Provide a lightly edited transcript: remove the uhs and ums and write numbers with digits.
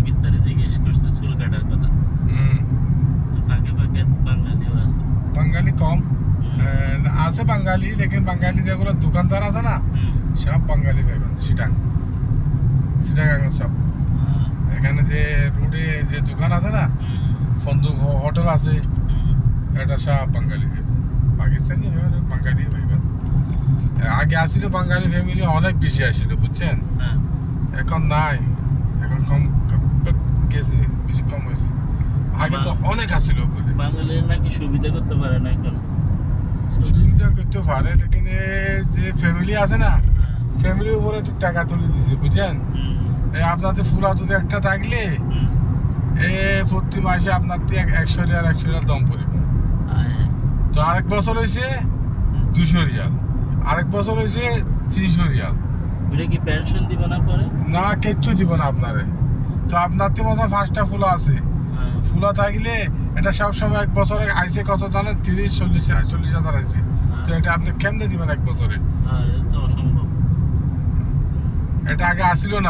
পাকিস্তানি জিজ্ঞেস করছে চুল কাটার কথা। ফাঁকে ফাঁকে বাঙালিও আছে। বাঙালি কম আছে বাঙালি, লেকিন বাঙালি যেগুলো দোকানদার আছে না সব বাঙালি পাইবেন। চিটাগাং সব এখানে যে রোডে যে দোকান আছে না, ফন্দুক হোটেল আছে, এটা সব বাঙালি পাইবেন। পাকিস্তানি বাঙালি পাইবেন। আগে আসছিল বাঙালি ফ্যামিলি অনেক বেশি আসছিল, বুঝছেন? এখন নাই, এখন কম গেছে, বেশি কম হয়েছে। আগে তো অনেক আসছিল বলে। বাঙালিরা নাকি সুবিধা করতে পারে না এখন। সুবিধা করতে পারে, লেকিন যে ফ্যামিলি আছে না, ফ্যামিলির উপরে তো টাকা তুলে দিছে, বুঝছেন? আপনাদের ফুলা যদি একটা থাকলে প্রতি মাসে আপনার 100 রিয়াল 100 রিয়াল দম পড়বে। তো আরেক বছর হয়েছে 200 রিয়াল, আরেক বছর হয়েছে 300 রিয়াল। ওটা কি পেনশন দিব না পরে? না, কিচ্ছু দিব না আপনারে। তো আপনার তো মতো 5টা ফুলা আছে, ফুলা থাকলে এটা সবসময় এক বছরে আইসে কত জানেন? 30-40 হাজার আইসে। তো এটা আপনি কেমনে দিবেন এক বছরে? এটা তো অসম্ভব। এটা আগে আসিল না।